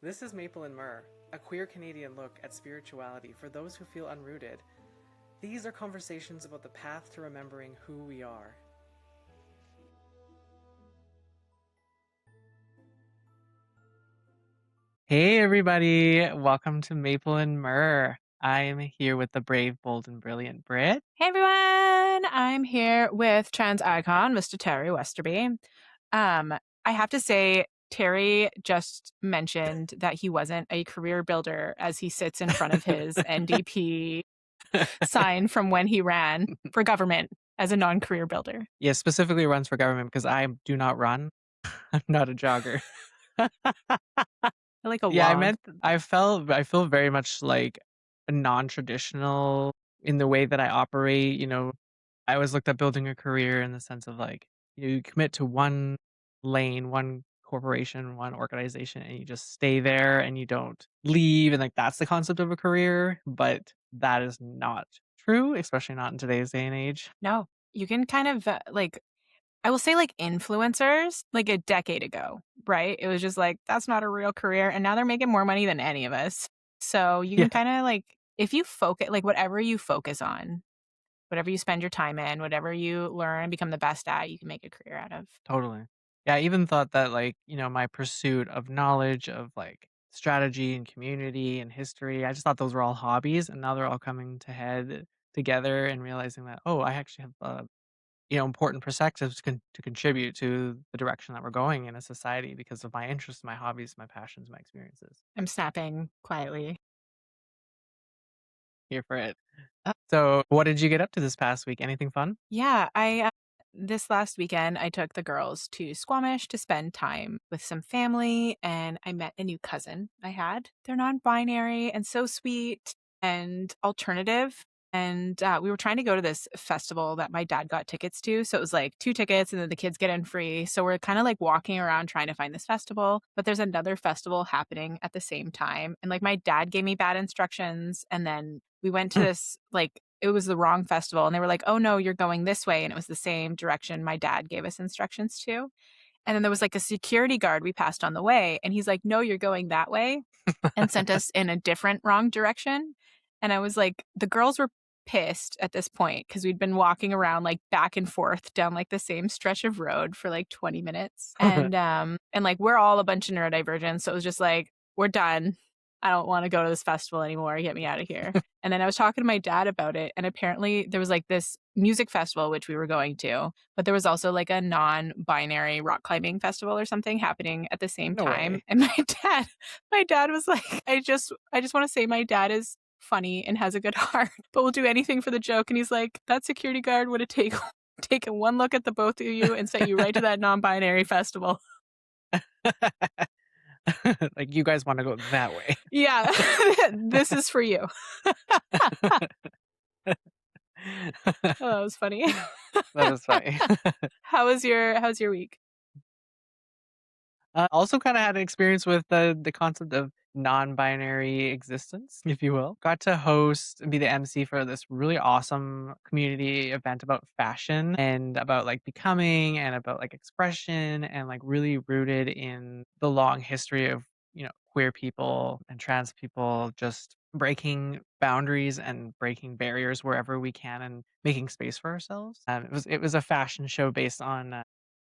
This is Maple and Myrrh, a queer Canadian look at spirituality for those who feel unrooted. These are conversations about the path to remembering who we are. Hey everybody, welcome to Maple and Myrrh. I am here with the brave, bold, and brilliant Britt. Hey everyone, I'm here with trans icon Mr. Teri Westerby. I have to say, Teri just mentioned that he wasn't a career builder as he sits in front of his NDP sign from when he ran for government as a non-career builder. Yeah, specifically runs for government because I do not run. I'm not a jogger. Like a Yeah, log. I feel very much like a non-traditional in the way that I operate. I always looked at building a career in the sense of like you commit to one lane, one corporation, one organization, and you just stay there and you don't leave. And like that's the concept of a career, but that is not true, especially not in today's day and age. No, you can kind of I will say like influencers like a decade ago, right? It was just like, that's not a real career. And now they're making more money than any of us. So you Yeah, can kind of like, if you focus, like whatever you focus on, whatever you spend your time in, whatever you learn and become the best at, you can make a career out of. totally. Yeah, I even thought that like, my pursuit of knowledge of like strategy and community and history, I just thought those were all hobbies and now they're all coming to head together and realizing that, oh, I actually have important perspectives to contribute to the direction that we're going in a society because of my interests, my hobbies, my passions, my experiences. I'm snapping quietly. Here for it. So, what did you get up to this past week? Anything fun? Yeah, this last weekend I took the girls to Squamish to spend time with some family, and I met a new cousin I had. They're non-binary and so sweet and alternative. And we were trying to go to this festival that my dad got tickets to. So it was like 2 tickets and then the kids get in free. So we're kind of like walking around trying to find this festival, but there's another festival happening at the same time. And like my dad gave me bad instructions. And then we went to this like it was the wrong festival and they were like, oh no, you're going this way. And it was the same direction my dad gave us instructions to. And then there was like a security guard we passed on the way. And he's like, no, you're going that way, and sent us in a different wrong direction. And I was like, the girls were pissed at this point because we'd been walking around like back and forth down like the same stretch of road for like 20 minutes. And like we're all a bunch of neurodivergents. So it was just like, we're done. I don't want to go to this festival anymore. Get me out of here. And then I was talking to my dad about it. And apparently there was like this music festival, which we were going to, but there was also like a non-binary rock climbing festival or something happening at the same No time. way. And my dad was like, I just want to say my dad is funny and has a good heart, but will do anything for the joke. And he's like, that security guard would have taken one look at the both of you and sent you right to that non-binary festival. Like you guys want to go that way. Yeah, this is for you. Oh, that was funny. That is funny. How's your week? Also kind of had an experience with the concept of non-binary existence, if you will. Got to host and be the MC for this really awesome community event about fashion and about like becoming and about like expression and like really rooted in the long history of, queer people and trans people just breaking boundaries and breaking barriers wherever we can and making space for ourselves. It was a fashion show based on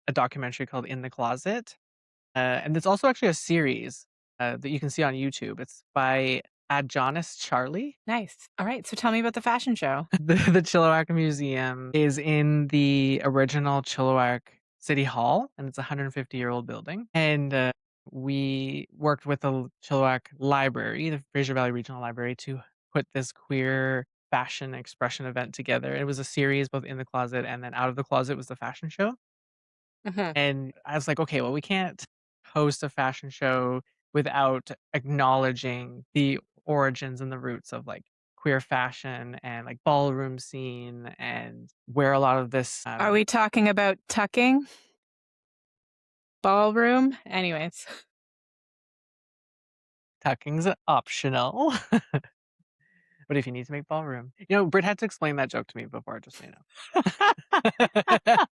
a documentary called In the Closet. And it's also actually a series that you can see on YouTube. It's by Adjonis Charlie. Nice. All right. So tell me about the fashion show. The Chilliwack Museum is in the original Chilliwack City Hall, and it's a 150-year-old building. And we worked with the Chilliwack Library, the Fraser Valley Regional Library, to put this queer fashion expression event together. It was a series both in the closet and then out of the closet was the fashion show. And I was like, okay, well, we can't host a fashion show without acknowledging the origins and the roots of like queer fashion and like ballroom scene and where a lot of this Are we talking about tucking? Ballroom? Anyways. tucking's optional. But if you need to make ballroom, Britt had to explain that joke to me before, just so you know.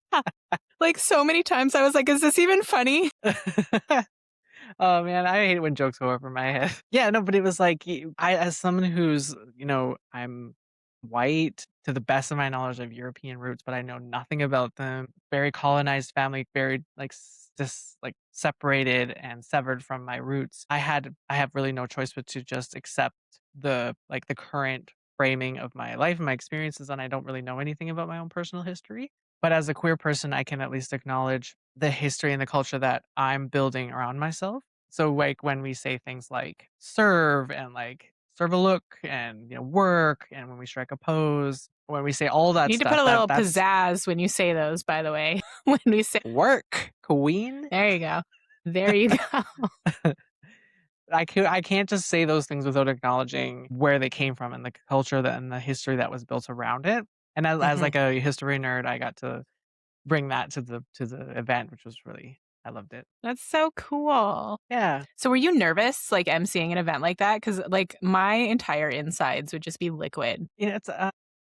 Like so many times I was like, is this even funny? Oh, man, I hate when jokes go over my head. Yeah, no, but it was like, I as someone who's, I'm white, to the best of my knowledge, of European roots, but I know nothing about them. Very colonized family, very, like, just, like, separated and severed from my roots. I have really no choice but to just accept the current framing of my life and my experiences, and I don't really know anything about my own personal history. But as a queer person, I can at least acknowledge the history and the culture that I'm building around myself. So, like, when we say things like serve and like serve a look and, work, and when we strike a pose, when we say all You that need to put stuff, a little that's pizzazz when you say those, by the way. When we say work, queen. there you go. There you go. I can't just say those things without acknowledging where they came from and the culture that and the history that was built around it. And as Mhm. like a history nerd, I got to bring that to the event, which was really I loved it. That's so cool. Yeah. So were you nervous, like, emceeing an event like that? Because like, my entire insides would just be liquid. Yeah,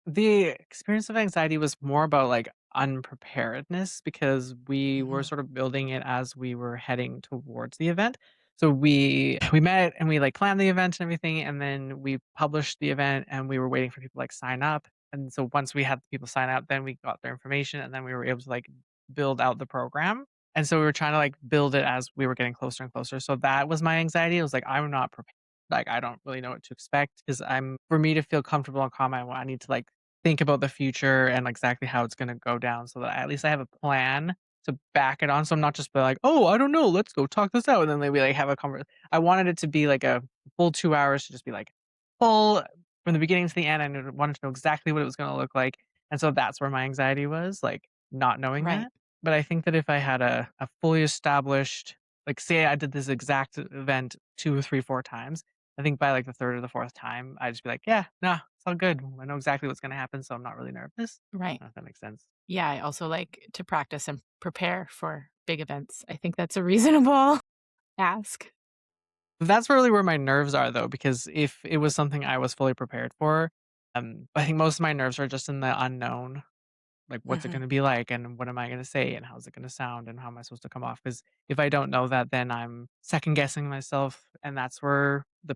the experience of anxiety was more about, like, unpreparedness because we were Mhm. sort of building it as we were heading towards the event. So we met and we, like, planned the event and everything, and then we published the event, and we were waiting for people, like, sign up, and so once we had people sign up, then we got their information, and then we were able to, like, build out the program, and so we were trying to, like, build it as we were getting closer and closer, so that was my anxiety. It was like, I'm not prepared. Like, I don't really know what to expect because for me to feel comfortable and calm, I need to, like, think about the future and exactly how it's gonna go down so that at least I have a plan to back it on, so I'm not just be like, "Oh, I don't know, let's go talk this out," and then maybe, like, have a I wanted it to be, like, a full 2 hours to just be, like, full from the beginning to the end. Wanted to know exactly what it was gonna look like, and so that's where my anxiety was, like, not knowing Right. that. But I think that if I had a fully established, like, say I did this exact event 2, 3, 4 times, I think by, like, the 3rd or the 4th time, I'd just be like, "Yeah, nah, it's all good. I know exactly what's gonna happen, so I'm not really nervous." Right. If that makes sense. Yeah, I also like to practice and prepare for big events. I think that's a reasonable ask. That's really where my nerves are, though, because if it was something I was fully prepared for, I think most of my nerves are just in the unknown. Like, what's it Mhm. gonna be like, and what am I gonna say, and how's it gonna sound, and how am I supposed to come off? Because if I don't know that, then I'm second guessing myself, and that's where the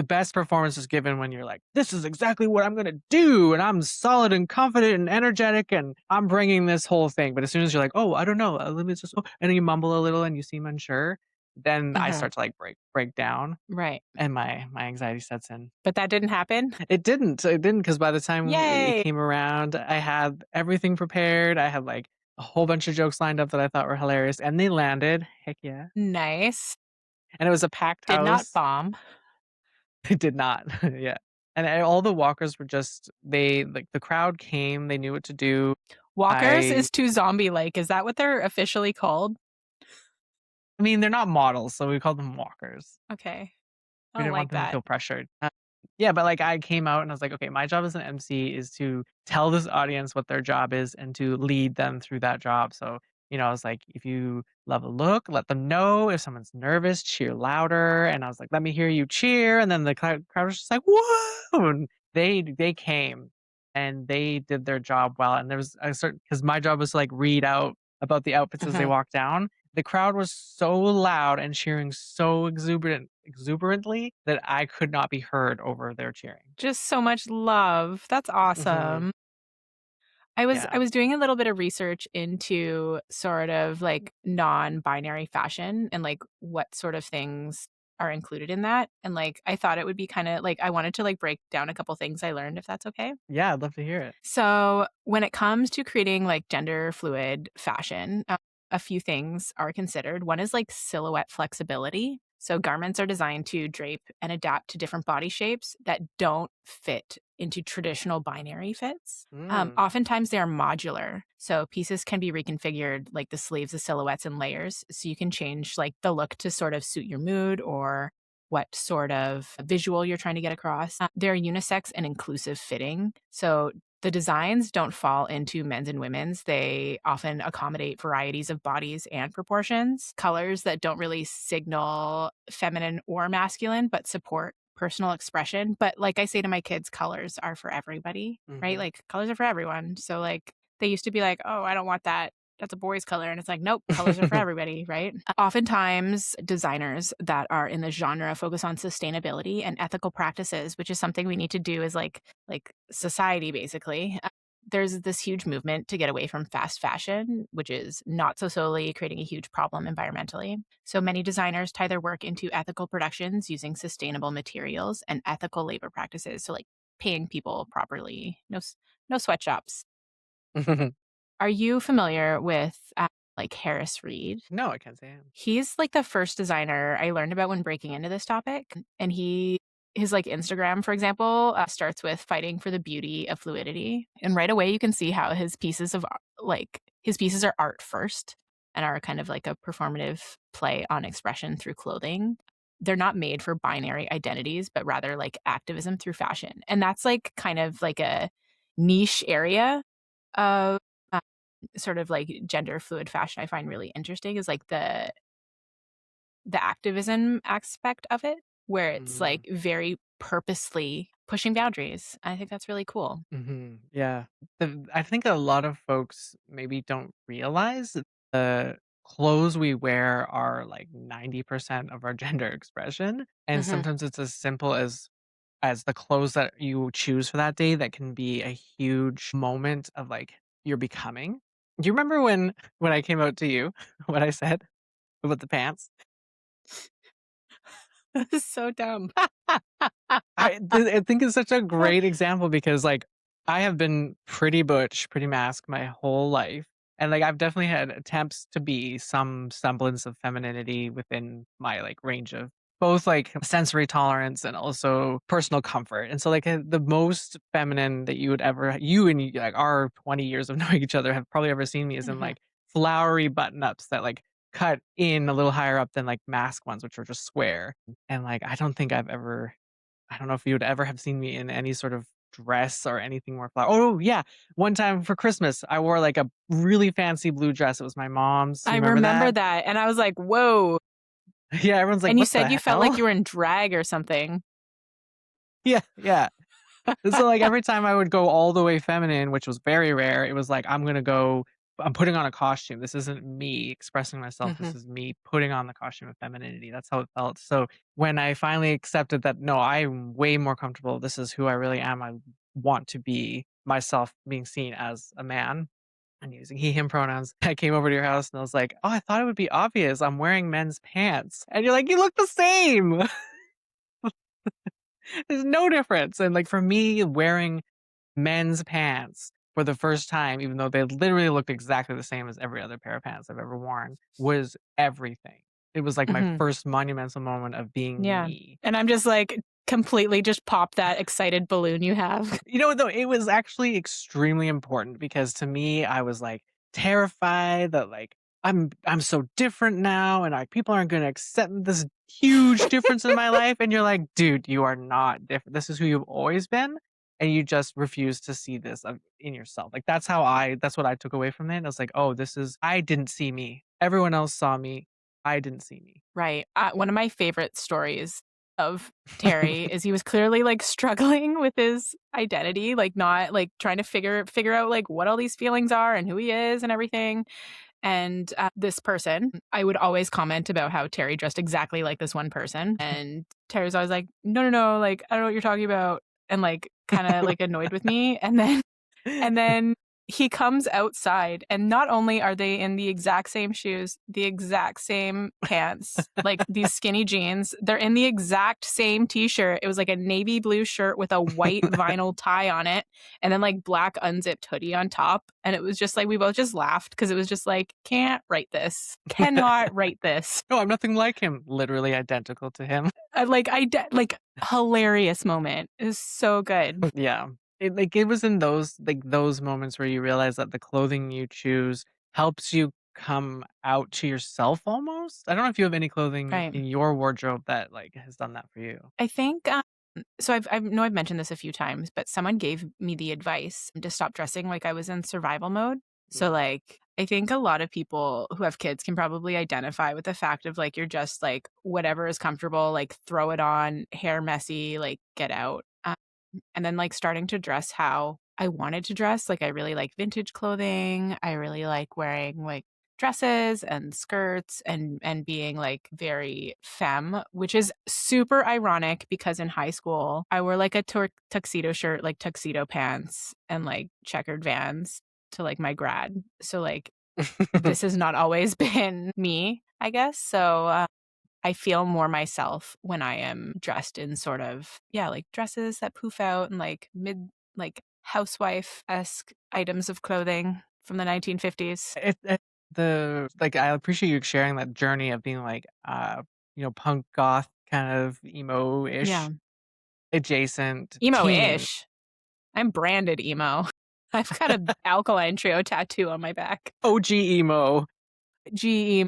best performance is given when you're like, "This is exactly what I'm gonna do, and I'm solid and confident and energetic, and I'm bringing this whole thing." But as soon as you're like, "Oh, I don't know, let me just," and then you mumble a little and you seem unsure, then I Mhm. start to, like, break down, Right. and my anxiety sets in. But that didn't happen? It didn't, because by the time it Yay! came around, I had everything prepared, I had, like, a whole bunch of jokes lined up that I thought were hilarious, and they landed, heck yeah, Nice. and it was a packed Did not house. bomb. It did not, yeah, and all the walkers were just the crowd came, they knew what to do. Walkers I is too zombie-like. Is that what they're officially called? I mean, they're not models, so we called them walkers. Okay. I We don't didn't want like them to that. feel pressured. Yeah, but, like, I came out and I was like, "Okay, my job as an MC is to tell this audience what their job is and to lead them through that job." So, I was like, "If you love a look, let them know. If someone's nervous, cheer louder." And I was like, "Let me hear you cheer." And then the crowd was just like, "Whoa!" And they came and they did their job well. And there was a certain because my job was to, like, read out about the outfits as they Mhm. walked down. The crowd was so loud and cheering so exuberantly that I could not be heard over their cheering. Just so much love. That's Mhm. awesome. I Yeah. was doing a little bit of research into sort of like non-binary fashion and like what sort of things are included in that. And like I thought it would be kind of like I wanted to like break down a couple things I learned if that's okay. Yeah, I'd love to hear it. So, when it comes to creating like gender fluid fashion, a few things are considered. One is like silhouette flexibility. So, garments are designed to drape and adapt to different body shapes that don't fit into traditional binary fits. Mm. Oftentimes, they are modular. So, pieces can be reconfigured, like the sleeves, the silhouettes, and layers. So, you can change like the look to sort of suit your mood or what sort of visual you're trying to get across. They're unisex and inclusive fitting. So the designs don't fall into men's and women's. They often accommodate varieties of bodies and proportions, colors that don't really signal feminine or masculine, but support personal expression. But like I say to my kids, colors are for everybody, right? Mhm. Like colors are for everyone. So like they used to be like, oh, I don't want that that's a boy's color. And it's like, nope, colors are for everybody, right? Oftentimes, designers that are in the genre focus on sustainability and ethical practices, which is something we need to do as like society, basically. There's this huge movement to get away from fast fashion, which is not so solely creating a huge problem environmentally. So many designers tie their work into ethical productions using sustainable materials and ethical labor practices. So, like paying people properly, no sweatshops. Are you familiar with like Harris Reed? No, I can't say I am. He's like the first designer I learned about when breaking into this topic. And his like Instagram, for example, starts with fighting for the beauty of fluidity. And right away, you can see how his pieces are art first and are kind of like a performative play on expression through clothing. They're not made for binary identities, but rather like activism through fashion. And that's like kind of like a niche area of sort of like gender fluid fashion I find really interesting is like the activism aspect of it, where it's Mm. like very purposely pushing boundaries. I think that's really cool. Yeah. I think a lot of folks maybe don't realize that the clothes we wear are like 90% of our gender expression. And Mhm. sometimes it's as simple as the clothes that you choose for that day that can be a huge moment of like your becoming. Do you remember when I came out to you, what I said about the pants? That is so dumb. I think it's such a great example because, like, I have been pretty butch, pretty mask my whole life, and, like, I've definitely had attempts to be some semblance of femininity within my, like, range of both, like, sensory tolerance and also personal comfort, and so, like, the most feminine that you would ever you and, like, our 20 years of knowing each other have probably ever seen me is in, Mhm. like, flowery button-ups that, like, cut in a little higher up than, like, mask ones, which are just square, and, like, I don't know if you would ever have seen me in any sort of dress or anything more oh, yeah, one time for Christmas, I wore, like, a really fancy blue dress, it was my mom's, I you remember remember that? that, and I was like, "Whoa." Yeah, everyone's like, And you "What said you the felt like hell?" you were in drag or something. Yeah, yeah. And so, like, every time I would go all the way feminine, which was very rare, it was like, I'm putting on a costume. This isn't me expressing myself. This Mhm. is me putting on the costume of femininity. That's how it felt. So when I finally accepted that, no, I'm way more comfortable. This is who I really am. I want to be myself being seen as a man and using he, him pronouns. I came over to your house and I was like, oh, I thought it would be obvious. I'm wearing men's pants. And you're like, you look the same. There's no difference. And like for me, wearing men's pants for the first time, even though they literally looked exactly the same as every other pair of pants I've ever worn, was everything. It was like my Mhm. first monumental moment of being Yeah. me. And I'm just like, completely just pop that excited balloon you have. You know, though, it was actually extremely important because to me, I was like terrified that like I'm so different now and like people aren't gonna accept this huge difference in my life. And you're like, dude, you are not different. This is who you've always been. And you just refuse to see this in yourself. Like that's what I took away from it. I was like, oh, I didn't see me. Everyone else saw me. I didn't see me. Right. One of my favorite stories of Terry is he was clearly like struggling with his identity, like not like trying to figure out like what all these feelings are and who he is and everything. And this person, I would always comment about how Terry dressed exactly like this one person, and Terry's always like, "No, no, no, like I don't know what you're talking about," and like kind of like annoyed with me, and then he comes outside, and not only are they in the exact same shoes, the exact same pants, like these skinny jeans, they're in the exact same t-shirt. It was like a navy blue shirt with a white vinyl tie on it, and then like black unzipped hoodie on top. And it was just like we both just laughed because it was just like, can't write this, cannot write this. No, I'm nothing like him. Literally identical to him. Like hilarious moment. It was so good. Yeah. It was in those moments where you realize that the clothing you choose helps you come out to yourself almost. I don't know if you have any clothing Right. in your wardrobe that, like, has done that for you. I think, so I know I've mentioned this a few times, but someone gave me the advice to stop dressing like I was in survival mode. So, Mm. like, I think a lot of people who have kids can probably identify with the fact of like, you're just like, whatever is comfortable, like, throw it on, hair messy, like, get out. And then, like, starting to dress how I wanted to dress. Like, I really like vintage clothing. I really like wearing, like, dresses and skirts and being, like, very femme, which is super ironic because in high school, I wore, like, a tuxedo shirt, like, tuxedo pants and, like, checkered Vans to, like, my grad. So, like, this has not always been me, I guess. So, I feel more myself when I am dressed in sort of, yeah, like dresses that poof out and like housewife-esque items of clothing from the 1950s. I appreciate you sharing that journey of being like, punk goth kind of Yeah. emo-ish adjacent teen. Emo-ish. I'm branded emo. I've got a Alkaline Trio tattoo on my back. OG emo. GE.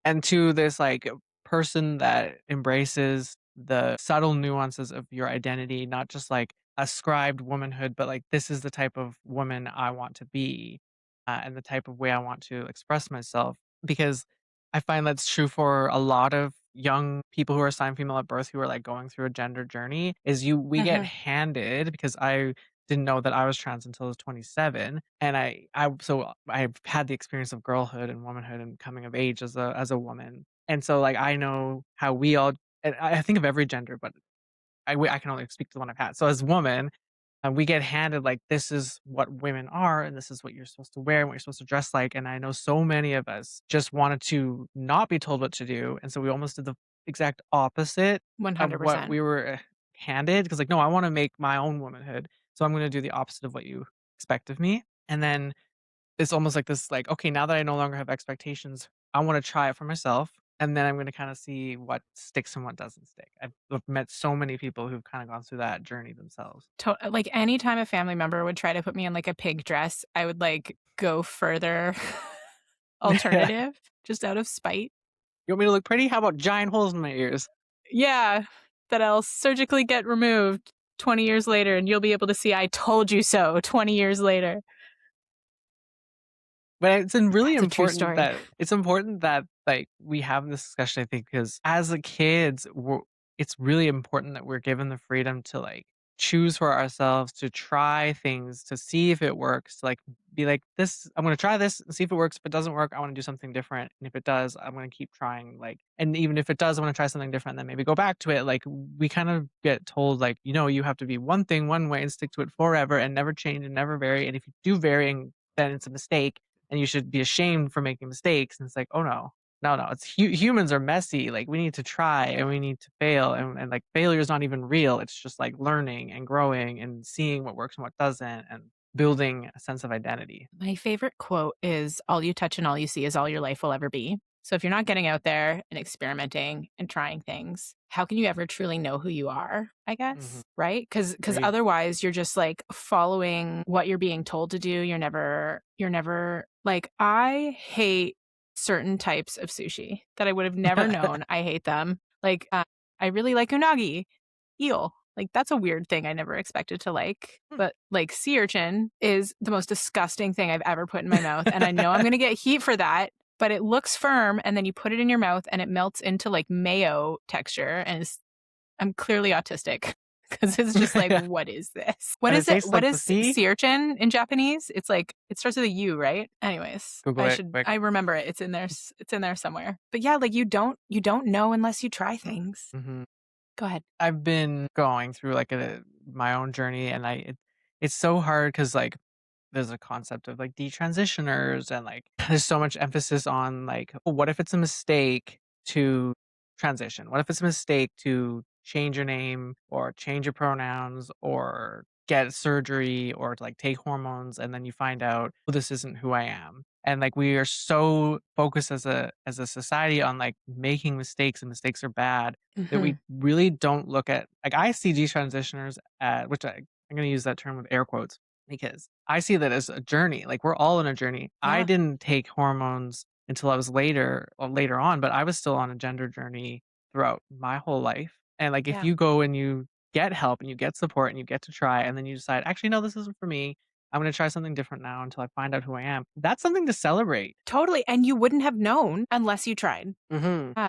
And to this like person that embraces the subtle nuances of your identity, not just like ascribed womanhood, but like this is the type of woman I want to be, and the type of way I want to express myself. Because I find that's true for a lot of young people who are assigned female at birth who are like going through a gender journey. Is we get Mhm. handed, because I didn't know that I was trans until I was 27, and I've had the experience of girlhood and womanhood and coming of age as a woman, and so like I know how we all. And I think of every gender, but I can only speak to the one I've had. So as woman, we get handed like this is what women are, and this is what you're supposed to wear, and what you're supposed to dress like. And I know so many of us just wanted to not be told what to do, and so we almost did the exact opposite of what 100%. we were handed. Because like, no, I want to make my own womanhood, so I'm going to do the opposite of what you expect of me. And then it's almost like this, like, okay, now that I no longer have expectations, I wanna try it for myself, and then I'm gonna kinda see what sticks and what doesn't stick. I've met so many people who've kinda gone through that journey themselves. Like, anytime a family member would try to put me in, like, a pink dress, I would, like, go further Yeah. alternative just out of spite. "You want me to look pretty? How about giant holes in my ears?" Yeah, that I'll surgically get removed 20 years later, and you'll be able to see "I told you so" 20 years later. But That's a true story. it's important that, like, we have this discussion, I think, because as a kids, it's really important that we're given the freedom to, like, choose for ourselves, to try things, to see if it works, to, like, be like, "This I'm gonna try this and see if it works. If it doesn't work, I wanna do something different, and if it does, I'm gonna keep trying, like and even if it does, I wanna try something different, then maybe go back to it." Like, we kind of get told, like, "You have to be one thing one way and stick to it forever and never change and never vary, and if you do vary, then it's a mistake." And you should be ashamed for making mistakes. And it's like, oh no, no, no. It's humans are messy. Like we need to try and we need to fail, and like failure is not even real. It's just like learning and growing and seeing what works and what doesn't, and building a sense of identity. My favorite quote is, "All you touch and all you see is all your life will ever be." So if you're not getting out there and experimenting and trying things, how can you ever truly know who you are, I Hmm. guess, right? Because Agreed. otherwise you're just, like, following what you're being told to do. You're never like, I hate certain types of sushi that I would have never known. I hate them. Like, I really like unagi, eel. Like, that's a weird thing I never expected to like, but, like, sea urchin is the most disgusting thing I've ever put in my mouth, and I know I'm gonna get heat for that, but it looks firm, and then you put it in your mouth, and it melts into, like, mayo texture, and I'm clearly autistic because it's just like, "What is this?" What And it is it? tastes What like the is sea. sea urchin in Japanese? It's like it starts with a U, right? Anyways, Google it quick. I remember it. It's in there somewhere. But yeah, like, you don't know unless you try things. Hmm. Go ahead. I've been going through like my own journey, and it's so hard because like there's a concept of like detransitioners, and like there's so much emphasis on like, oh, what if it's a mistake to transition? What if it's a mistake to change your name or change your pronouns or get surgery or to like take hormones, and then you find out, well, this isn't who I am. And like we are so focused as a society on like making mistakes, and mistakes are bad, that we Mhm. really don't look at, like, I see detransitioners at, I'm gonna use that term with air quotes, because I see that as a journey. Like we're all in a journey. I Yeah. didn't take hormones until I was later on, but I was still on a gender journey throughout my whole life. And like if Yeah. you go and you get help and you get support and you get to try, and then you decide, actually no, this isn't for me. I'm going to try something different now until I find out who I am. That's something to celebrate. Totally, and you wouldn't have known unless you tried. Mhm. Uh,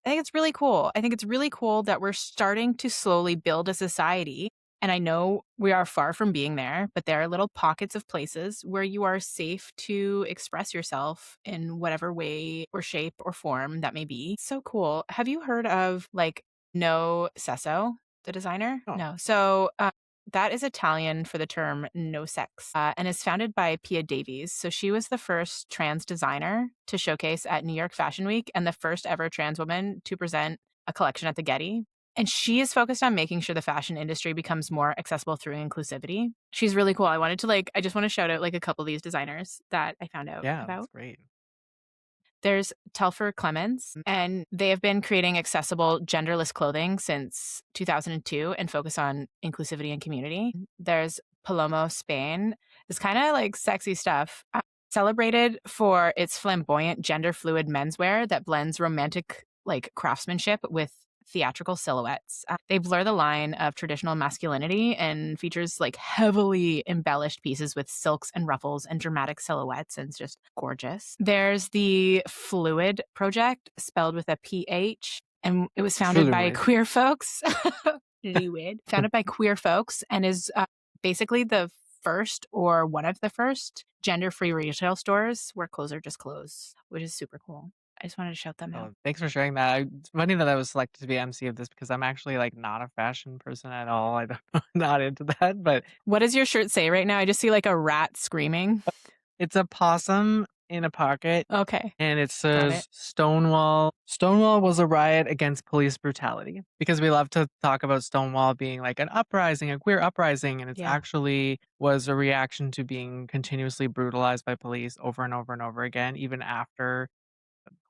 I think it's really cool. I think it's really cool that we're starting to slowly build a society And I know we are far from being there, but there are little pockets of places where you are safe to express yourself in whatever way or shape or form that may be. So cool. Have you heard of like No Sesso, the designer? Oh, No. So that is Italian for the term no sex and is founded by Pia Davies. So she was the first trans designer to showcase at New York Fashion Week and the first ever trans woman to present a collection at the Getty. And she is focused on making sure the fashion industry becomes more accessible through inclusivity. She's really cool. I just want to shout out like a couple of these designers that I found out yeah, that's about. great. There's Telfar Clemens, and they have been creating accessible genderless clothing since 2002 and focus on inclusivity and community. There's Palomo Spain. It's kind of like sexy stuff. Celebrated for its flamboyant gender fluid menswear that blends romantic like craftsmanship with theatrical silhouettes. They blur the line of traditional masculinity and features like heavily embellished pieces with silks and ruffles and dramatic silhouettes, and it's just gorgeous. There's the Fluid Project, spelled with a PH, and it was founded by Fluid. queer folks. Fluid. Founded by queer folks and is basically the first or one of the first gender-free retail stores where clothes are just clothes, which is super cool. I just wanted to shout them out. Oh, thanks for sharing that. It's funny that I was selected to be MC of this because I'm actually like not a fashion person at all. I don't not into that, but What does your shirt say right now? I just see like a rat screaming. it's a possum in a pocket Okay, and it got it. says Stonewall. Stonewall was a riot against police brutality because we love to talk about Stonewall being like an uprising, a queer uprising, and it's Yeah. actually was a reaction to being continuously brutalized by police over and over and over again, even after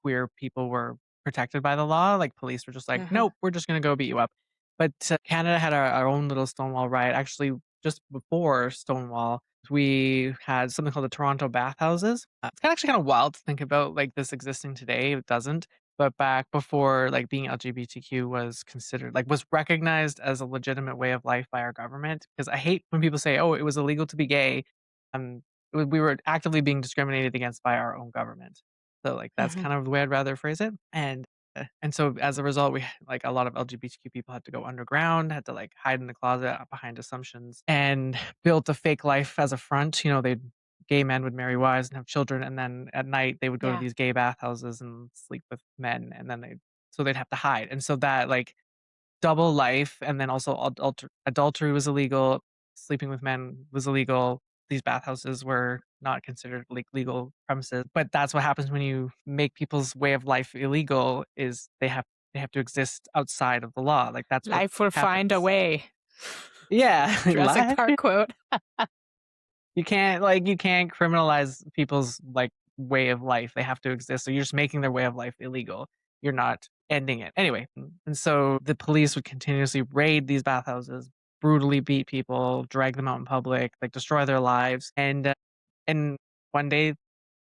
queer people were protected by the law. Like police were just like, Uh-huh. nope, we're just gonna go beat you up. But Canada had our own little Stonewall riot. Actually, just before Stonewall, we had something called the Toronto bathhouses. It's kind of actually kind of wild to think about like this existing today. It doesn't. But back before like being LGBTQ was considered like was recognized as a legitimate way of life by our government. Because I hate when people say, "Oh, it was illegal to be gay." Um, we were actively being discriminated against by our own government. So, like, that's Mhm. kind of the way I'd rather phrase it, and so as a result, we like, a lot of LGBTQ people had to go underground, had to, like, hide in the closet behind assumptions, and built a fake life as a front, they'd gay men would marry wives and have children, and then at night, they would go to Yeah. these gay bathhouses and sleep with men, and then they'd have to hide, and so that, like, double life, and then also adultery was illegal, sleeping with men was illegal. These bathhouses were not considered like legal premises, but that's what happens when you make people's way of life illegal is they have to exist outside of the law. Like that's what Life will find a happens. way. Yeah, Jurassic life. Park quote. You can't criminalize people's, like, way of life, they have to exist, so you're just making their way of life illegal, you're not ending it. Anyway, and so the police would continuously raid these bathhouses, brutally beat people, drag them out in public, like, destroy their lives, and one day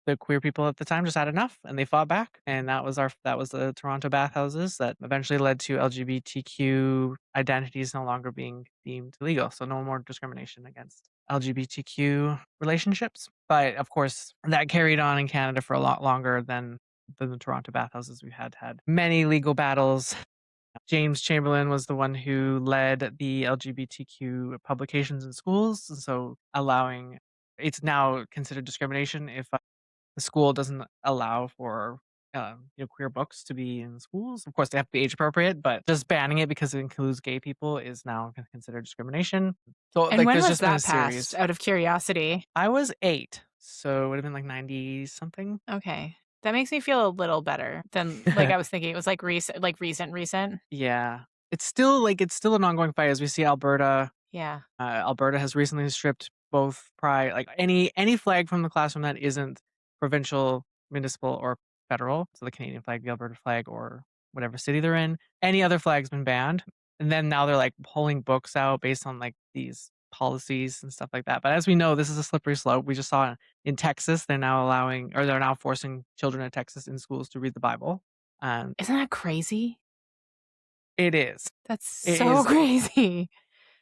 the queer people at the time just had enough and they fought back, and that was the Toronto bathhouses that eventually led to LGBTQ identities no longer being deemed illegal, so no more discrimination against LGBTQ relationships. But of course, that carried on in Canada for a lot longer than the Toronto bathhouses. We had many legal battles. James Chamberlain was the one who led the LGBTQ publications in schools, and so allowing it's now considered discrimination if the school doesn't allow for, queer books to be in schools. Of course, they have to be age appropriate, but just banning it because it includes gay people is now considered discrimination. So, And like, when there's was just been a that passed? series. Out of curiosity. I was 8, so it would have been like 90 something. Okay. That makes me feel a little better than like I was thinking it was like recent. Yeah. It's still an ongoing fight as we see Alberta. Yeah. Alberta has recently stripped both pride like any flag from the classroom that isn't provincial, municipal, or federal. So the Canadian flag, the Alberta flag, or whatever city they're in. Any other flag's been banned. And then now they're like pulling books out based on like these policies and stuff like that. But as we know, this is a slippery slope. We just saw in Texas, they're now forcing children in Texas in schools to read the Bible. Um, Isn't that crazy? it is. That's It so is. crazy.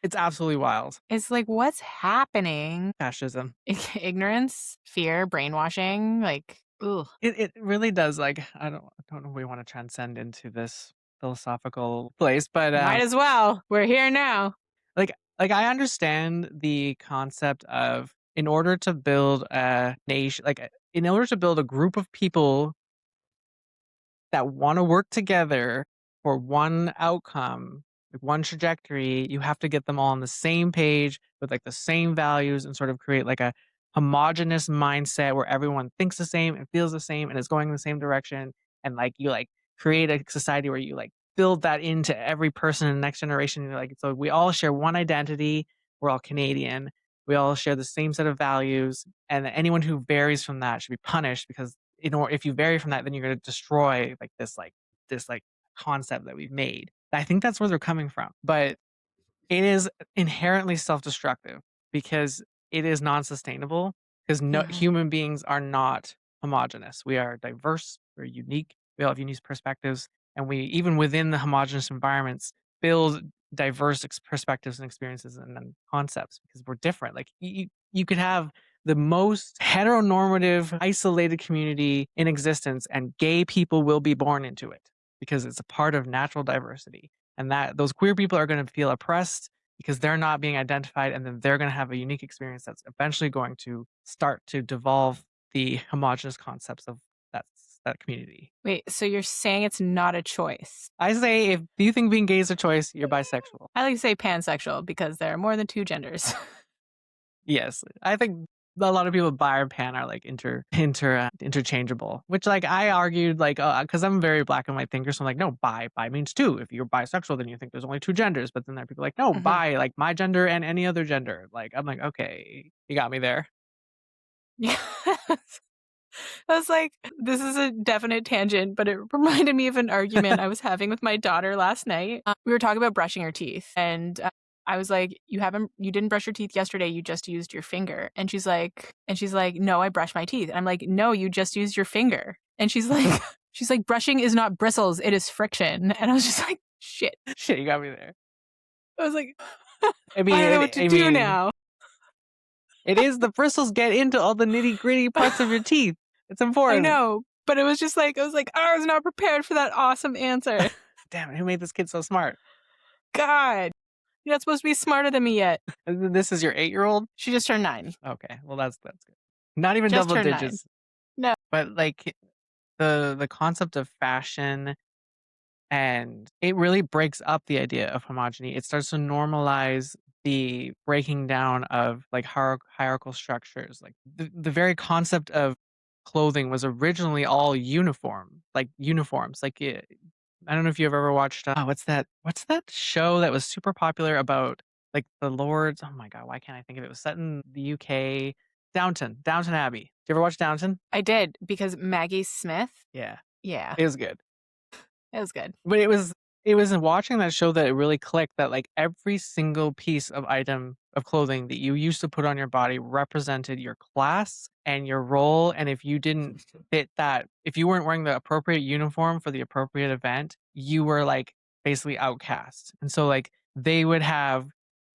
It's absolutely wild. It's like, what's happening? Fascism. Ignorance, fear, brainwashing, like, ooh, It really does, like, I don't know if we wanna transcend into this philosophical place, but, might as well. We're here now. like Like, I understand the concept of in order to build a nation, like, in order to build a group of people that wanna work together for one outcome, like one trajectory, you have to get them all on the same page with, like, the same values and sort of create, like, a homogenous mindset where everyone thinks the same and feels the same and is going in the same direction, and, like, you, like, create a society where you, like, build that into every person in the next generation, and, like, so we all share one identity, we're all Canadian, we all share the same set of values, and anyone who varies from that should be punished because if you vary from that, then you're gonna destroy this concept that we've made. I think that's where they're coming from, but it is inherently self-destructive because it is non-sustainable. Because no Mhm. human beings are not homogeneous. We are diverse, we're unique, we all have unique perspectives, and we even within the homogeneous environments build diverse perspectives and experiences and then concepts because we're different. Like you could have the most heteronormative, isolated community in existence, and gay people will be born into it because it's a part of natural diversity. And that those queer people are going to feel oppressed because they're not being identified, and then they're going to have a unique experience that's eventually going to start to devolve the homogenous concepts of that that community. Wait, so you're saying it's not a choice? I say, if you think being gay is a choice, you're bisexual. I like to say pansexual because there are more than two genders. Yes, I think a lot of people bi or pan are like interchangeable. Which like I argued like because I'm a very black and white thinker, so I'm like, no, bi means two. If you're bisexual, then you think there's only two genders. But then there are people like, no, Mhm. bi like my gender and any other gender. Like I'm like, okay, you got me there. Yes. I was like, this is a definite tangent, but it reminded me of an argument I was having with my daughter last night. We were talking about brushing her teeth, and I was like, you didn't brush your teeth yesterday. You just used your finger." And she's like, "No, I brushed my teeth." And I'm like, "No, you just used your finger." And she's like, she's like, "Brushing is not bristles; it is friction." And I was just like, "Shit." Shit, you got me there. I was like, I I mean, don't know what to I do mean, now. it is the bristles get into all the nitty gritty parts of your teeth. It's I important. know, but it was just like I was like, I was not prepared for that awesome answer. Damn it, who made this kid so smart? God, you're not supposed to be smarter than me yet. This is your 8-year-old? She just turned 9. Okay, well that's good. Not even Just double turned 9. digits, No. but like the concept of fashion, and it really breaks up the idea of homogeny. It starts to normalize the breaking down of like hierarchical structures. Like the very concept of clothing was originally all uniform, like uniforms. Like I don't know if you've ever watched. What's that show that was super popular about like the lords? Oh my god, why can't I think of it? It was set in the UK. Downton Abbey. Did you ever watch Downton? I did because Maggie Smith. Yeah, Yeah, it was good. it was good. But it was in watching that show that it really clicked that, like, every single piece of item of clothing that you used to put on your body represented your class and your role, and if you didn't fit that if you weren't wearing the appropriate uniform for the appropriate event, you were, like, basically outcast. And so, like, they would have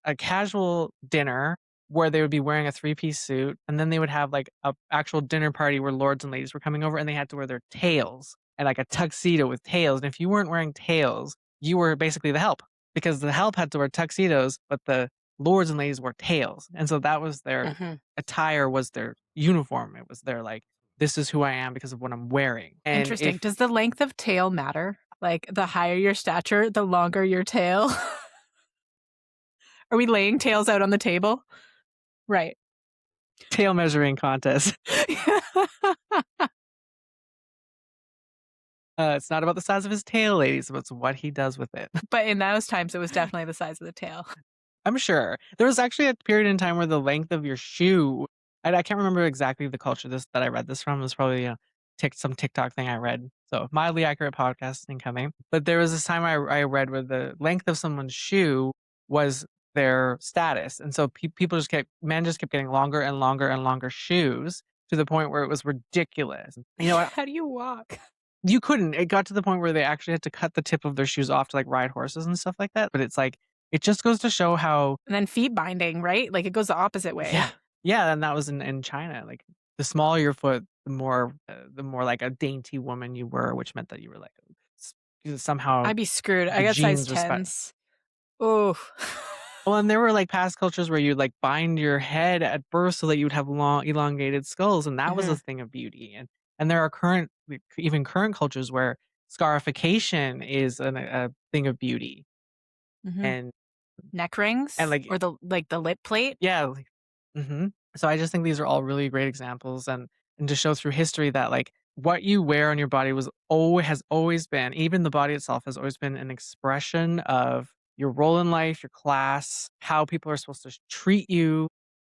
a casual dinner where they would be wearing a three-piece suit, and then they would have, like, a actual dinner party where lords and ladies were coming over, and they had to wear their tails and, like, a tuxedo with tails, and if you weren't wearing tails, you were basically the help, because the help had to wear tuxedos, but the lords and ladies wore tails, and so that was their Mhm. attire, was their uniform. It was their, like, "This is who I am because of what I'm wearing," and Interesting. if Does the length of tail matter? Like the higher your stature, the longer your tail. Are we laying tails out on the table? Right. tail measuring contest, it's not about the size of his tail, ladies, it's what he does with it. But in those times, it was definitely the size of the tail. I'm sure. There was actually a period in time where the length of your shoe and I can't remember exactly the culture that I read this from. It was probably, some TikTok thing I read. So mildly accurate podcasting coming. But there was this time I read where the length of someone's shoe was their status. And so men just kept getting longer and longer and longer shoes to the point where it was ridiculous. You know what? How do you walk? You couldn't. It got to the point where they actually had to cut the tip of their shoes off to like ride horses and stuff like that. But it's like, it just goes to show how And then feet binding, right? Like it goes the opposite yeah. way. Yeah, and that was in China, like, the smaller your foot, the more like a dainty woman you were, which meant that you were like, s somehow I'd be screwed. I the got size genes were 10s. Oh. Well, and there were, like, past cultures where you'd, like, bind your head at birth so that you'd have long, elongated skulls, and that was a Mhm, thing of beauty, and there are current like, even current cultures where scarification is a thing of beauty, mhm. and Neck and, rings like or the lip plate? yeah, like mhm. So I just think these are all really great examples and to show through history that, like, what you wear on your body has always been even the body itself has always been an expression of your role in life, your class, how people are supposed to treat you.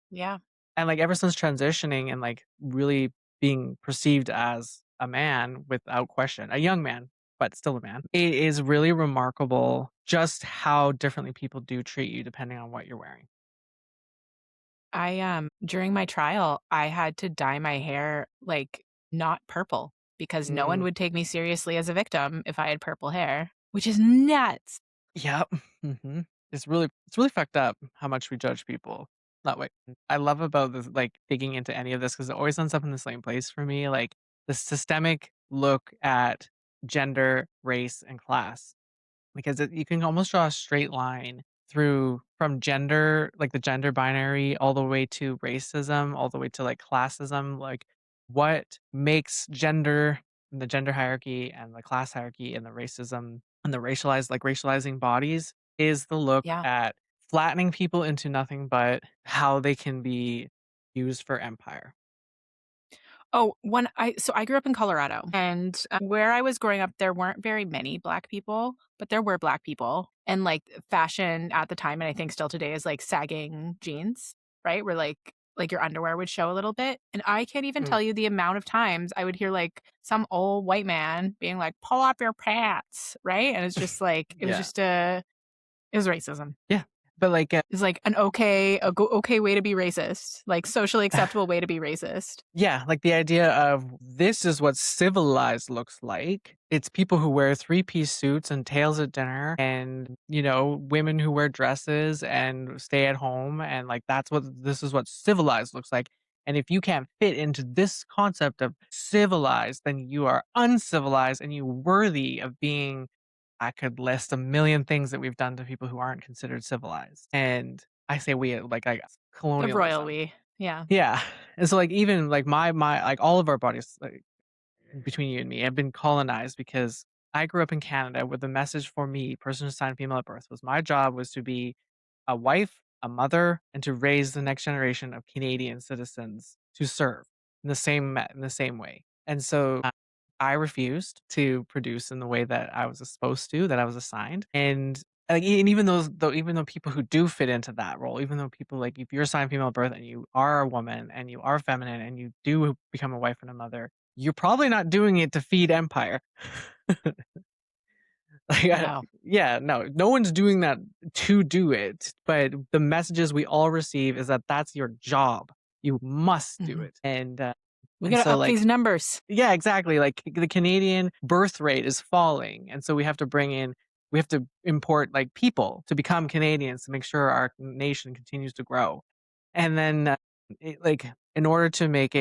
Yeah. And, like, ever since transitioning and, like, really being perceived as a man without question, a young man, but still a man, it is really remarkable just how differently people do treat you depending on what you're wearing. During my trial, I had to dye my hair, like, not purple because no one Mm, would take me seriously as a victim if I had purple hair, which is nuts. yep, mhm. It's really fucked up how much we judge people that way. I love about this, like, digging into any of this because it always ends up in the same place for me, like, the systemic look at gender, race, and class. Because you can almost draw a straight line through from gender, like the gender binary, all the way to racism, all the way to like classism. Like, what makes gender and the gender hierarchy and the class hierarchy and the racism and the racializing bodies is the look Yeah. at flattening people into nothing but how they can be used for empire. Oh, when I so I grew up in Colorado, and, where I was growing up, there weren't very many Black people, but there were Black people, and, like, fashion at the time, and I think still today, is, like, sagging jeans, right? Where, like, your underwear would show a little bit, and I can't even Mm, tell you the amount of times I would hear, like, some old white man being like, "Pull up your pants," right? And it's just, like, yeah. it was racism. Yeah. But like, It's, like, okay way to be racist, like, socially acceptable way to be racist. yeah, like the idea of this is what civilized looks like. It's people who wear three-piece suits and tails at dinner and, women who wear dresses and stay at home and like this is what civilized looks like. And if you can't fit into this concept of civilized, then you are uncivilized and you worthy of being I could list a million things that we've done to people who aren't considered civilized. And I say we like I guess The royal colonialism. we. Yeah. Yeah, and so, like, even, like, my like, all of our bodies, like, between you and me, have been colonized because I grew up in Canada where the message for me, person assigned female at birth, was my job was to be a wife, a mother, and to raise the next generation of Canadian citizens to serve in the same way. And so, I refused to produce in the way that I was supposed to, that I was assigned. And like, and even though people who do fit into that role, even though people like if you're assigned female at birth and you are a woman and you are feminine and you do become a wife and a mother, you're probably not doing it to feed empire. Like, No. yeah, no one's doing that to do it, but the messages we all receive is that that's your job. You must do Mhm. it, and We and gotta so up these like numbers. yeah, exactly. Like the Canadian birth rate is falling, and so we have to import like people to become Canadians to make sure our nation continues to grow. And then, like in order to make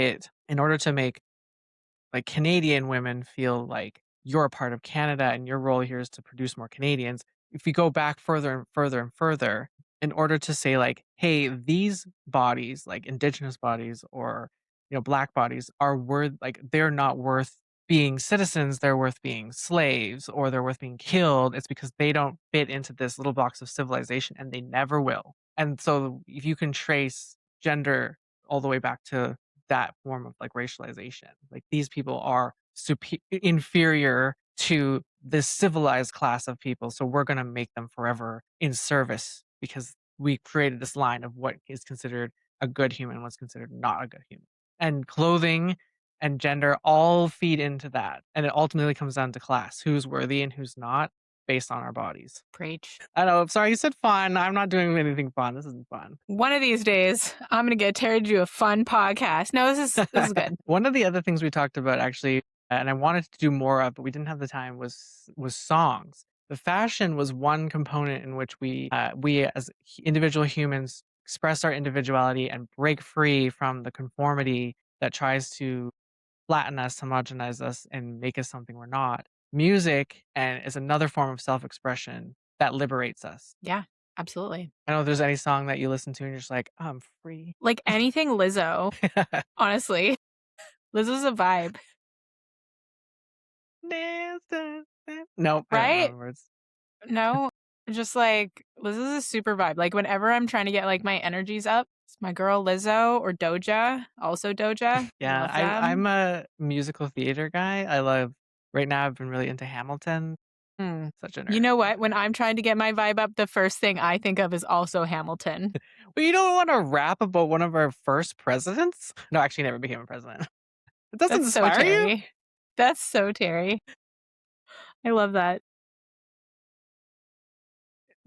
like Canadian women feel like you're a part of Canada and your role here is to produce more Canadians. If you go back further and further and further, in order to say like, hey, these bodies, like indigenous bodies or black bodies, are worth like they're not worth being citizens, they're worth being slaves or they're worth being killed. It's because they don't fit into this little box of civilization and they never will. And so if you can trace gender all the way back to that form of like racialization. Like these people are inferior to this civilized class of people. So we're going to make them forever in service because we created this line of what is considered a good human, what's considered not a good human. And clothing and gender all feed into that. And it ultimately comes down to class who's worthy and who's not based on our bodies. Preach. I know. I'm sorry. You said fun. I'm not doing anything fun. This isn't fun. One of these days, I'm gonna get Terry to do a fun podcast. No, this is good. One of the other things we talked about actually, and I wanted to do more of, but we didn't have the time, was songs. The fashion was one component in which we as individual humans express our individuality and break free from the conformity that tries to flatten us, homogenize us, and make us something we're not. Music and is another form of self-expression that liberates us. Yeah. Absolutely. I don't know if there's any song that you listen to and you're just like, "I'm free." Like, anything Lizzo, honestly. Lizzo's a vibe, Nope, I don't know right? the words. No? Just, like, Lizzo's a super vibe. Like, whenever I'm trying to get, like, my energies up, it's my girl Lizzo or Doja, also Doja, Yeah, love I'm them. a musical theater guy. I love right now I've been really into Hamilton. Mm. Such a You nerd. know Love what? When I'm trying to get my vibe up, the first thing I think of is also Hamilton. it. But you don't wanna rap about one of our first presidents? No, actually, he never became a president. It doesn't That's so inspire you? Terry. That's so Terry. I love that.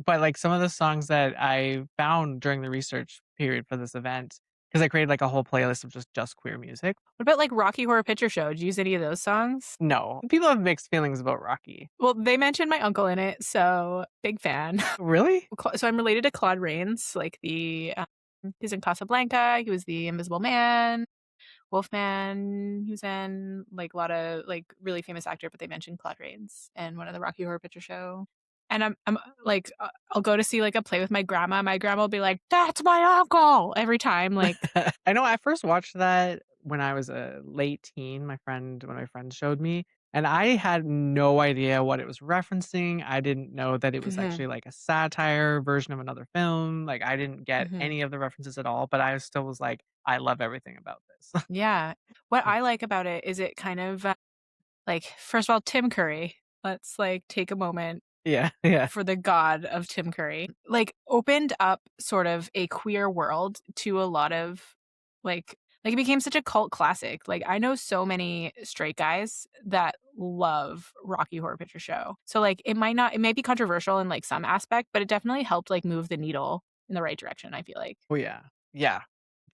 But, like, some of the songs that I found during the research period for this event, because I created, like, a whole playlist of just queer music. What about, like, Rocky Horror Picture Show? Did you use any of those songs? No, people have mixed feelings about Rocky. Well, they mentioned my uncle in it, so big fan. Really? So I'm related to Claude Rains, like he's in Casablanca, he was the Invisible Man, Wolfman, he was in, like, a lot of, like, really famous actor, but they mentioned Claude Rains and one of the Rocky Horror Picture Show. And I'll go to see, like, a play with my grandma will be like, "That's my uncle!" every time, like I know I first watched that when I was a late teen, one of my friends showed me, and I had no idea what it was referencing. I didn't know that it was Mhm, actually like a satire version of another film. Like I didn't get mhm. any of the references at all, but I still was like, I love everything about this. Yeah. What I like about it is it kind of, like, first of all, Tim Curry. Let's, like, take a moment Yeah, yeah. for the god of Tim Curry, like, opened up sort of a queer world to a lot of, it became such a cult classic. Like, I know so many straight guys that love Rocky Horror Picture Show. So, like, it might be controversial in, like, some aspect, but it definitely helped, like, move the needle in the right direction, I feel like. Oh, yeah. Yeah.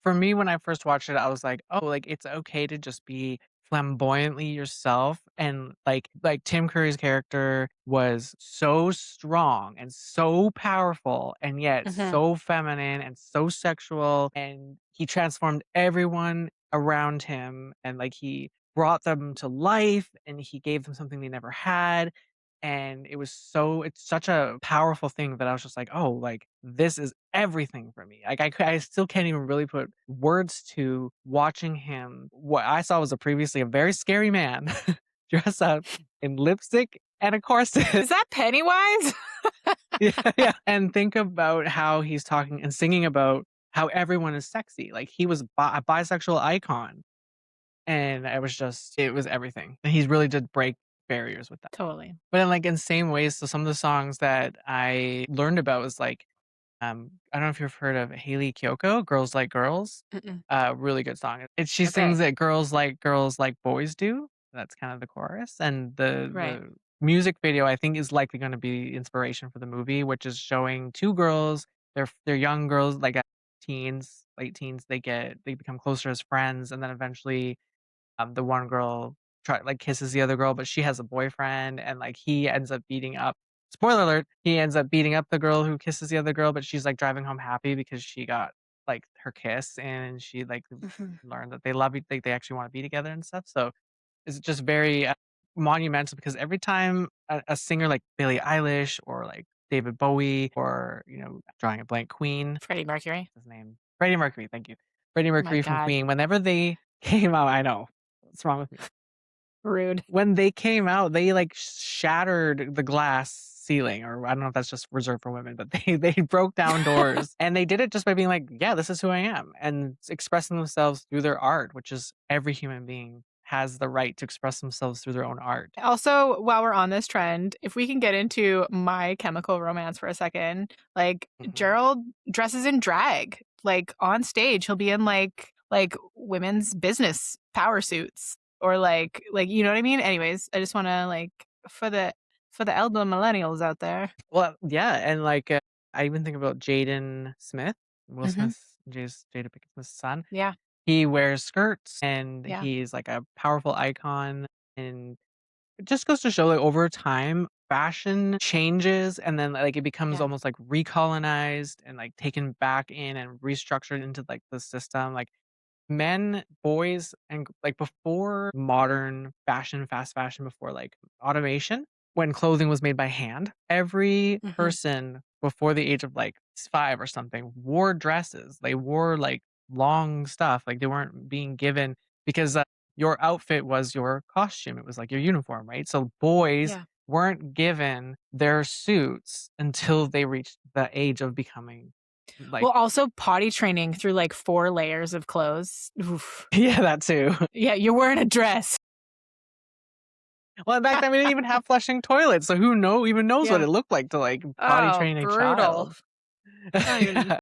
For me, when I first watched it, I was like, "Oh, like, it's okay to just be flamboyantly yourself," and, like, Tim Curry's character was so strong and so powerful and yet Mhm, so feminine and so sexual, and he transformed everyone around him, and, like, he brought them to life, and he gave them something they never had, and it's such a powerful thing that I was just like, "Oh, like, this is everything for me." Like, I still can't even really put words to watching him what I saw was a previously a very scary man dress up in lipstick and a corset. is that Pennywise? Yeah, yeah, and think about how he's talking and singing about how everyone is sexy. Like, he was a bisexual icon, and it was everything. And he really did break barriers with that. Totally. But in, like, insane ways, so some of the songs that I learned about was, like, I don't know if you've heard of Hayley Kiyoko, "Girls Like Girls." Mm-mm. Really good song. She sings Okay. it girls like boys do. That's kind of the chorus, and Right. the music video, I think, is likely gonna be inspiration for the movie, which is showing 2 girls, they're young girls, like, teens, late teens, they become closer as friends, and then eventually the one girl kisses the other girl, but she has a boyfriend, and, like, he ends up beating up spoiler alert, he ends up beating up the girl who kisses the other girl, but she's, like, driving home happy because she got, like, her kiss, and she, like, Mhm. learned that they love each they actually wanna be together and stuff, so it's just very, monumental because every time a singer like Billie Eilish or, like, David Bowie or, drawing a blank, Queen Freddie Mercury. his name? Freddie Mercury, thank you. Freddie My Mercury from god. Queen, whenever they came out I know. What's wrong with me? Rude. When they came out, they, like, shattered the glass ceiling, or I don't know if that's just reserved for women, but they broke down doors, and they did it just by being like, "Yeah, this is who I am," and expressing themselves through their art, which is every human being has the right to express themselves through their own art. Also, while we're on this trend, if we can get into My Chemical Romance for a second, like, Mhm. Gerald dresses in drag, like, on stage, he'll be in, like, women's business power suits or, you know what I mean? Anyways, I just wanna, like, for the elder millennials out there. Well, yeah, and, like, I even think about Jaden Smith, Will Mhm. Smith's Jada Pinkett Smith's son. Yeah, He wears skirts, and yeah, he's, like, a powerful icon, and it just goes to show, like, over time, fashion changes, and then, like, it becomes yeah. almost, like, recolonized and, like, taken back in and restructured into, like, the system, like, men, boys, and, like, before modern fashion, fast fashion, before, like, automation, when clothing was made by hand. Every Mhm. person before the age of, like, 5 or something wore dresses. They wore, like, long stuff, like, they weren't being given because, your outfit was your costume, it was like your uniform, right? So boys Yeah. weren't given their suits until they reached the age of becoming, like Well, also potty training through, like, 4 layers of clothes. Oof. yeah, that too. Yeah, you're wearing a dress. Well, back then we didn't even have flushing toilets, so who even knows what Yeah. it looked like to, like, potty Oh, train a brutal. child. I don't even Yeah.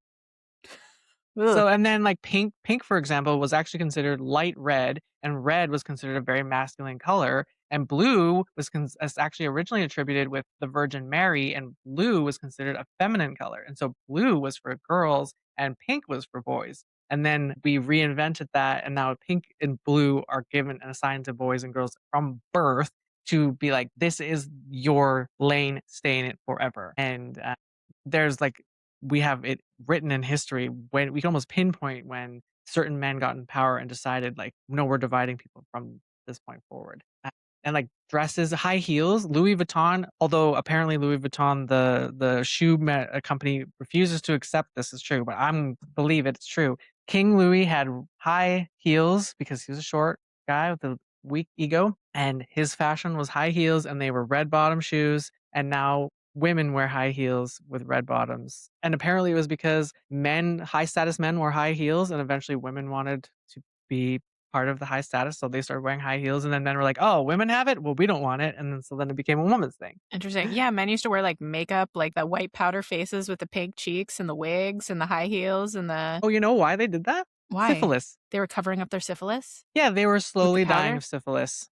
ugh. So and then, like, pink, for example, was actually considered light red, and red was considered a very masculine color, and blue was actually originally attributed with the Virgin Mary, and blue was considered a feminine color, and so blue was for girls and pink was for boys. And then we reinvented that, and now pink and blue are given and assigned to boys and girls from birth to be like, "This is your lane, stay in it forever." And, there's, like we have it written in history when we can almost pinpoint when certain men got in power and decided like, no, we're dividing people from this point forward. And like dresses, high heels, Louis Vuitton, although apparently Louis Vuitton, the company refuses to accept this as true, but I'm believe it's true. King Louis had high heels because he was a short guy with a weak ego, and his fashion was high heels, and they were red bottom shoes. And now women wear high heels with red bottoms. And apparently it was because high status men wore high heels, and eventually women wanted to be part of the high status, so they started wearing high heels, and then men were like, "Oh, women have it? Well, we don't want it." And then it became a woman's thing. Interesting. Yeah, men used to wear, like, makeup, like, the white powder faces with the pink cheeks and the wigs and the high heels and the Oh, you know why they did that? why? Syphilis. They were covering up their syphilis Yeah, they were with the slowly dying powder? of syphilis.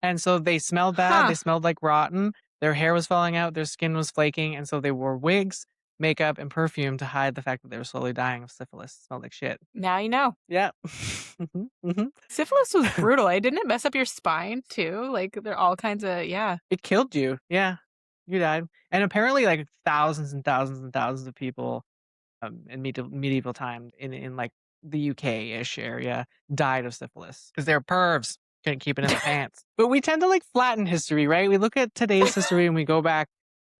And so they smelled bad, they Huh. smelled like rotten, their hair was falling out, their skin was flaking, and so they wore wigs, makeup, and perfume to hide the fact that they were slowly dying of syphilis. Smelled like shit. Now you know. Yeah. Mhm. Syphilis was brutal. Didn't it mess up your spine too? Like, there are all kinds of yeah. It killed you. Yeah. You died. And apparently, like, thousands and thousands and thousands of people, in medieval time in, like, the UK-ish area died of syphilis because 'cause they're pervs, couldn't keep it in their pants. But we tend to, like, flatten history, right? We look at today's history and we go back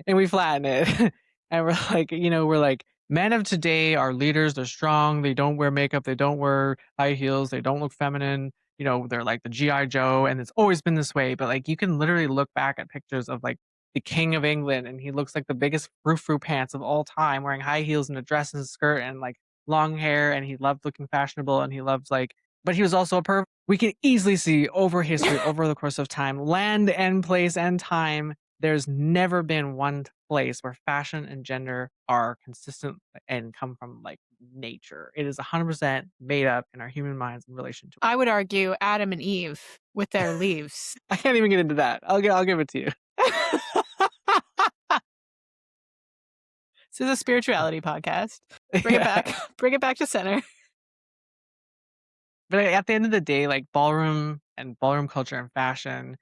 and we flatten it. And we're like, we're like, "Men of today are leaders, they're strong, they don't wear makeup, they don't wear high heels, they don't look feminine." They're like the GI Joe, and it's always been this way. But, like, you can literally look back at pictures of, like, the king of England, and he looks like the biggest frou-frou pants of all time, wearing high heels and a dress and a skirt and, like, long hair, and he loved looking fashionable, and he loved, like but he was also a perv. We can easily see over history, over the course of time, land and place and time, there's never been one place where fashion and gender are consistent and come from, like, nature. It is 100% made up in our human minds in relation to I would argue Adam and Eve with their leaves. I can't even get into that. I'll give it to you. This is a spirituality podcast. Bring it Yeah. back. Bring it back to center. But at the end of the day, like, ballroom culture and fashion,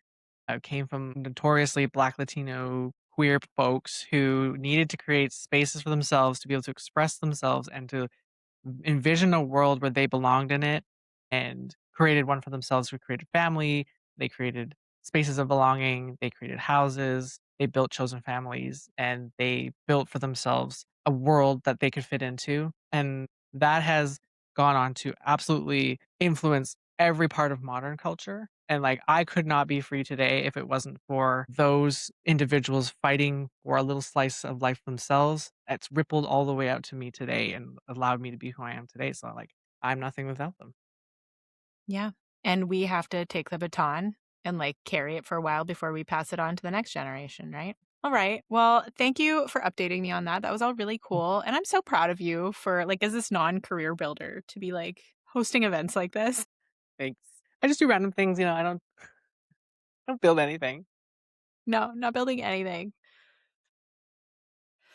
came from notoriously Black, Latino, queer folks who needed to create spaces for themselves to be able to express themselves and to envision a world where they belonged in it and created one for themselves. We created family, they created spaces of belonging, they created houses, they built chosen families, and they built for themselves a world that they could fit into. And that has gone on to absolutely influence every part of modern culture. And like, I could not be free today if it wasn't for those individuals fighting for a little slice of life themselves. It's rippled all the way out to me today and allowed me to be who I am today. So, like, I'm nothing without them. Yeah. And we have to take the baton and, like, carry it for a while before we pass it on to the next generation, right? All right. Well, thank you for updating me on that. That was all really cool. And I'm so proud of you for, like, as this non-career builder to be, like, hosting events like this. Thanks. I just do random things. I don't build anything. No, not building anything.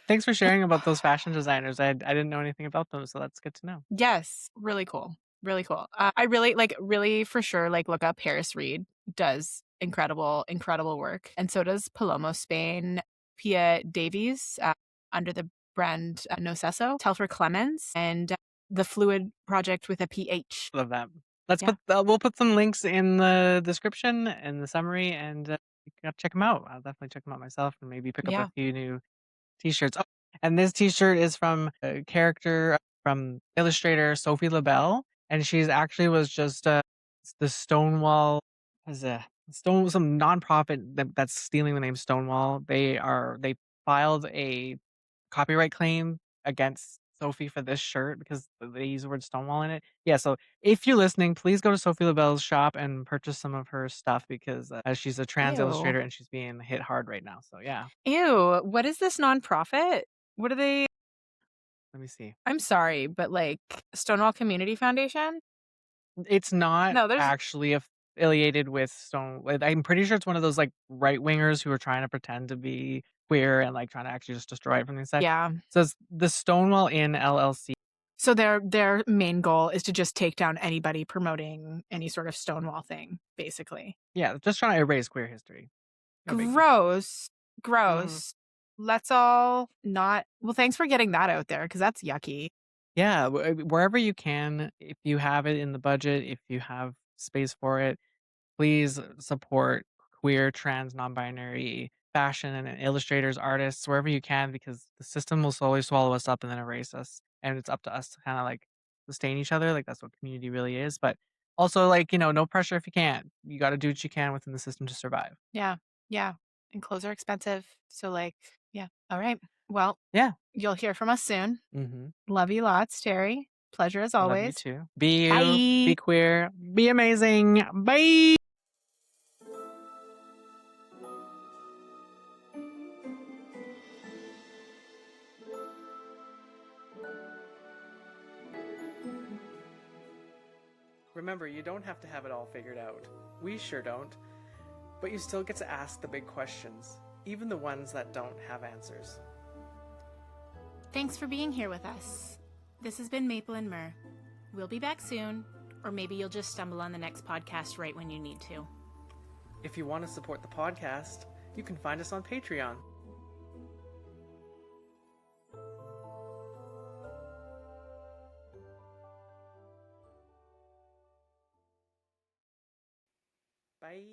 Thanks for sharing about those fashion designers. I didn't know anything about them, so that's good to know. Yes, really cool. Really cool. I really like really for sure like look up Harris Reed does incredible incredible work and so does Palomo Spain, Pia Davies under the brand No Cesso, Telfer Clemens and the Fluid Project with a PH. Love that. Yeah. We'll put some links in the description and the summary, and you gotta check them out. I'll definitely check them out myself and maybe pick up a Yeah. few new T-shirts. Oh, and this T-shirt is from a character from illustrator Sophie Labelle, and she's actually was just, the Stonewall as a Stone some nonprofit that's stealing the name Stonewall. They filed a copyright claim against Sophie for this shirt because they use the word Stonewall in it. Yeah, so if you're listening, please go to Sophie Labelle's shop and purchase some of her stuff because, as she's a trans Ew. illustrator and she's being hit hard right now. So yeah, Ew. What is this nonprofit? What are they? let me see. I'm sorry, but like Stonewall Community Foundation? It's not No, there's actually affiliated with Stone like, I'm pretty sure it's one of those, like, right wingers who are trying to pretend to be queer and, like, trying to actually just destroy it from the inside. yeah. So it's the Stonewall Inn LLC. So their main goal is to just take down anybody promoting any sort of Stonewall thing, basically. Yeah, just trying to erase queer history. No biggie. Gross. Mhm. Gross. Let's all not well, thanks for getting that out there because that's yucky. Yeah, wherever you can, if you have it in the budget, if you have space for it, please support queer, trans, non-binary fashion and illustrators, artists, wherever you can, because the system will slowly swallow us up and then erase us. And it's up to us to kind of like sustain each other. Like that's what community really is. But also, like, no pressure if you can't. You got to do what you can within the system to survive. Yeah. Yeah. And clothes are expensive. So like, yeah. All right. Well, Yeah. you'll hear from us soon. Hmm. Love you lots, Terry. Pleasure as I love you always. too. Be you, Bye. be queer, be amazing. Bye. Remember, you don't have to have it all figured out. We sure don't. But you still get to ask the big questions, even the ones that don't have answers. Thanks for being here with us. This has been Maple and Myrrh. We'll be back soon, or maybe you'll just stumble on the next podcast right when you need to. If you want to support the podcast, you can find us on Patreon. Bye.